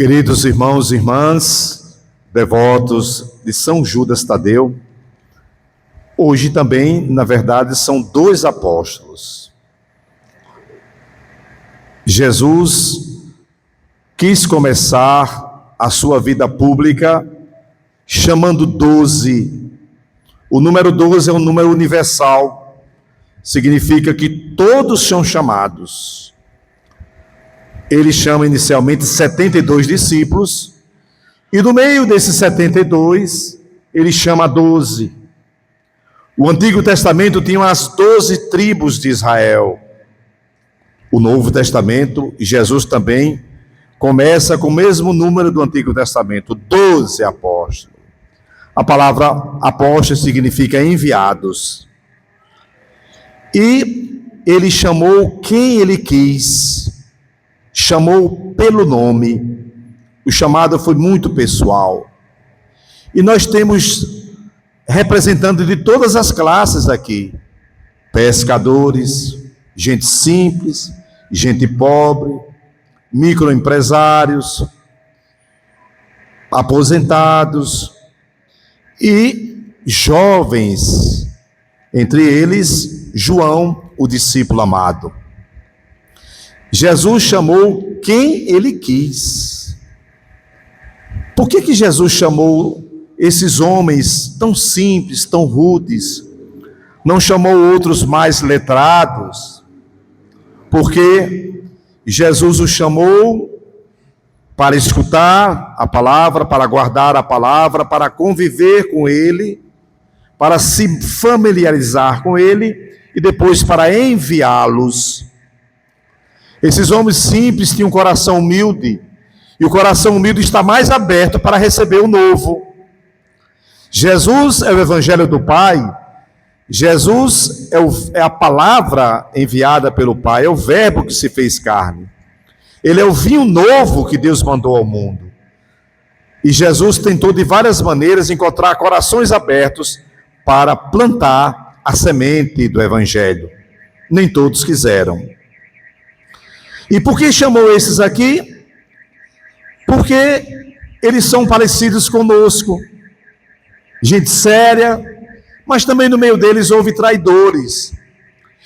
Queridos irmãos e irmãs, devotos de São Judas Tadeu, hoje também, na verdade, são dois apóstolos. Jesus quis começar a sua vida pública chamando 12. O número 12 é um número universal, significa que todos são chamados. Ele chama inicialmente 72 discípulos, e no meio desses 72, ele chama 12. O Antigo Testamento tinha as 12 tribos de Israel. O Novo Testamento, e Jesus também, começa com o mesmo número do Antigo Testamento, 12 apóstolos. A palavra apóstolo significa enviados. E ele chamou quem ele quis. Chamou pelo nome. O chamado foi muito pessoal. E nós temos representantes de todas as classes aqui: pescadores, gente simples, gente pobre, microempresários, aposentados e jovens, entre eles João, o discípulo amado. Jesus chamou quem ele quis. Por que Jesus chamou esses homens tão simples, tão rudes? Não chamou outros mais letrados? Porque Jesus os chamou para escutar a palavra, para guardar a palavra, para conviver com ele, para se familiarizar com ele e depois para enviá-los. Esses homens simples tinham um coração humilde, e o coração humilde está mais aberto para receber o novo. Jesus é o Evangelho do Pai. Jesus é a palavra enviada pelo Pai, é o verbo que se fez carne. Ele é o vinho novo que Deus mandou ao mundo. E Jesus tentou de várias maneiras encontrar corações abertos para plantar a semente do Evangelho. Nem todos quiseram. E por que chamou esses aqui? Porque eles são parecidos conosco. Gente séria, mas também no meio deles houve traidores.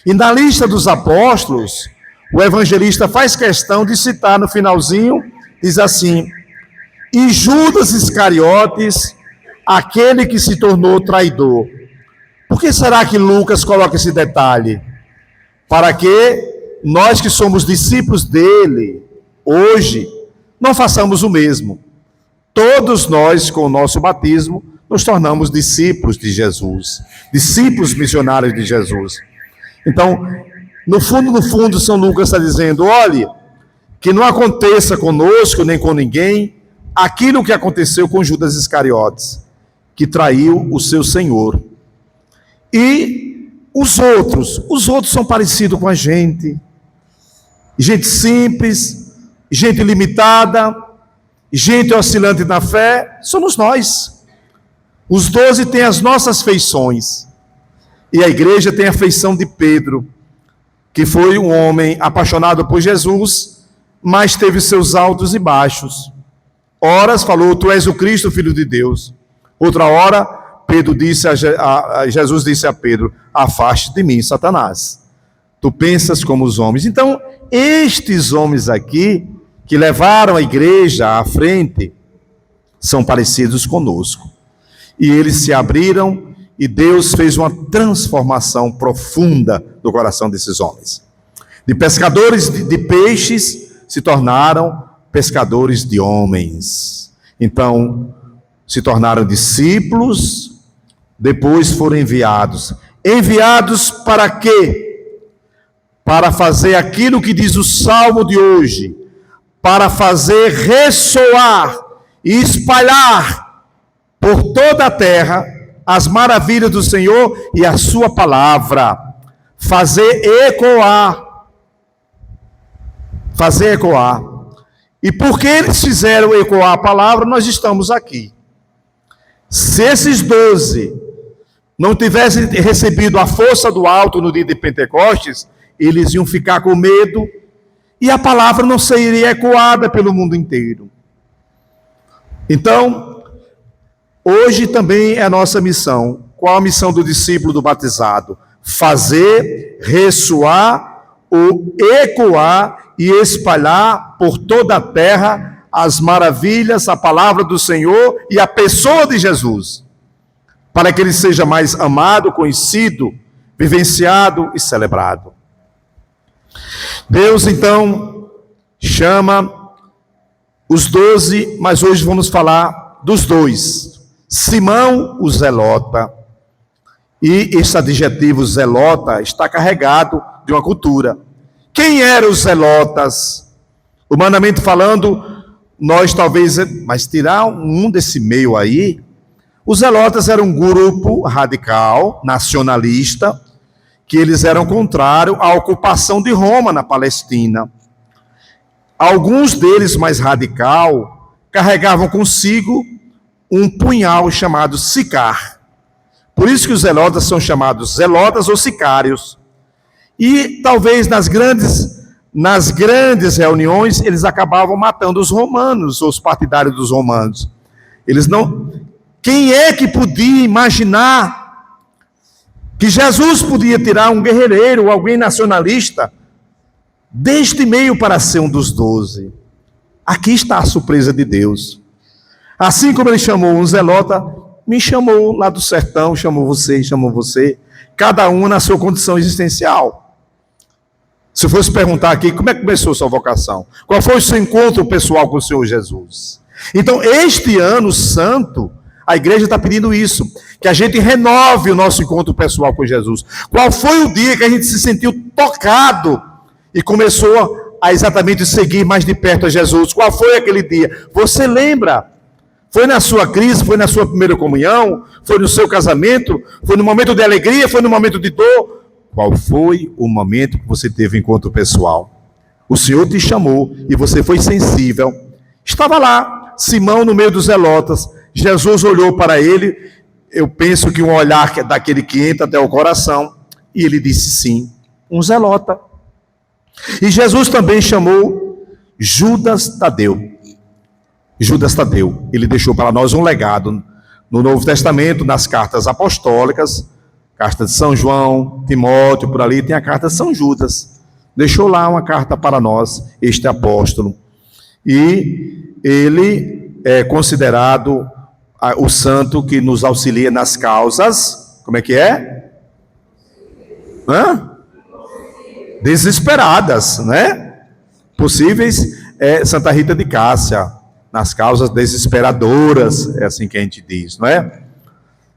E na lista dos apóstolos, o evangelista faz questão de citar no finalzinho, diz assim: e Judas Iscariotes, aquele que se tornou traidor. Por que será que Lucas coloca esse detalhe? Para que nós que somos discípulos dele, hoje, não façamos o mesmo. Todos nós, com o nosso batismo, nos tornamos discípulos de Jesus, discípulos missionários de Jesus. Então, no fundo, São Lucas está dizendo: olhe, que não aconteça conosco, nem com ninguém, aquilo que aconteceu com Judas Iscariotes, que traiu o seu Senhor. E os outros são parecidos com a gente. Gente simples, gente limitada, gente oscilante na fé, somos nós. Os 12 têm as nossas feições. E a igreja tem a feição de Pedro, que foi um homem apaixonado por Jesus, mas teve seus altos e baixos. Horas falou: tu és o Cristo, Filho de Deus. Outra hora, Jesus disse a Pedro: afaste de mim, Satanás. Tu pensas como os homens. Então, estes homens aqui, que levaram a igreja à frente, são parecidos conosco. E eles se abriram, e Deus fez uma transformação profunda no coração desses homens. De pescadores de peixes, se tornaram pescadores de homens. Então, se tornaram discípulos, depois foram enviados. Enviados para quê? Para fazer aquilo que diz o Salmo de hoje, para fazer ressoar e espalhar por toda a terra as maravilhas do Senhor e a sua palavra, fazer ecoar. E porque eles fizeram ecoar a palavra, nós estamos aqui. Se esses 12 não tivessem recebido a força do alto no dia de Pentecostes, eles iam ficar com medo e a palavra não seria ecoada pelo mundo inteiro. Então, hoje também é a nossa missão. Qual a missão do discípulo do batizado? Fazer ressoar ou ecoar e espalhar por toda a terra as maravilhas, a palavra do Senhor e a pessoa de Jesus, para que ele seja mais amado, conhecido, vivenciado e celebrado. Deus, então, chama os 12, mas hoje vamos falar dos 2. Simão, o zelota. E esse adjetivo zelota está carregado de uma cultura. Quem eram os zelotas? Humanamente falando, nós talvez, mas tirar um desse meio aí, os zelotas eram um grupo radical, nacionalista, que eles eram contrários à ocupação de Roma na Palestina. Alguns deles, mais radical, carregavam consigo um punhal chamado sicar. Por isso que os zelotas são chamados zelotas ou sicários. E talvez nas grandes reuniões, eles acabavam matando os romanos, os partidários dos romanos. Eles não... Quem é que podia imaginar que Jesus podia tirar um guerreiro, alguém nacionalista, deste meio para ser um dos 12? Aqui está a surpresa de Deus. Assim como ele chamou um zelota, me chamou lá do sertão, chamou você, cada um na sua condição existencial. Se eu fosse perguntar aqui, como é que começou a sua vocação? Qual foi o seu encontro pessoal com o Senhor Jesus? Então, este ano santo, a igreja está pedindo isso, que a gente renove o nosso encontro pessoal com Jesus. Qual foi o dia que a gente se sentiu tocado e começou a exatamente seguir mais de perto a Jesus? Qual foi aquele dia? Você lembra? Foi na sua crise, foi na sua primeira comunhão, foi no seu casamento, foi no momento de alegria, foi no momento de dor? Qual foi o momento que você teve encontro pessoal? O Senhor te chamou e você foi sensível. Estava lá, Simão no meio dos zelotas. Jesus olhou para ele, eu penso que um olhar daquele que entra até o coração, e ele disse sim, um zelota. E Jesus também chamou Judas Tadeu. Judas Tadeu, ele deixou para nós um legado no Novo Testamento, nas cartas apostólicas, carta de São João, Timóteo, por ali tem a carta de São Judas. Deixou lá uma carta para nós, este apóstolo. E ele é considerado o santo que nos auxilia nas causas, como é que é? Desesperadas, né? Possíveis, Santa Rita de Cássia, nas causas desesperadoras, é assim que a gente diz, não é?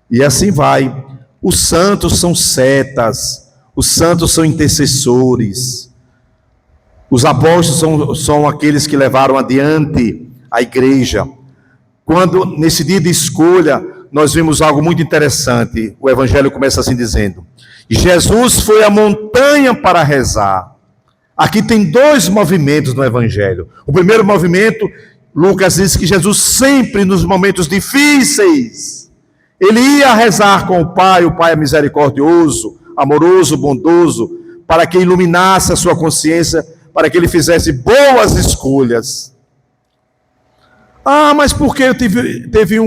E assim vai. Os santos são setas, os santos são intercessores, os apóstolos são aqueles que levaram adiante a igreja. Quando, nesse dia de escolha, nós vimos algo muito interessante. O Evangelho começa assim dizendo: Jesus foi à montanha para rezar. Aqui tem 2 movimentos no Evangelho. O primeiro movimento, Lucas diz que Jesus sempre nos momentos difíceis, ele ia rezar com o Pai é misericordioso, amoroso, bondoso, para que iluminasse a sua consciência, para que ele fizesse boas escolhas. Mas por que teve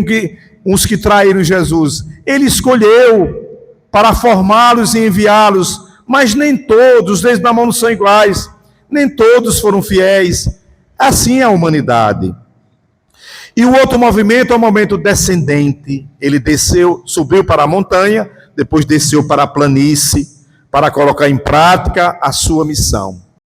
uns que traíram Jesus? Ele escolheu para formá-los e enviá-los, mas nem todos, os dedos na mão não são iguais, nem todos foram fiéis. Assim é a humanidade. E o outro movimento é o movimento descendente. Ele desceu, subiu para a montanha, depois desceu para a planície, para colocar em prática a sua missão.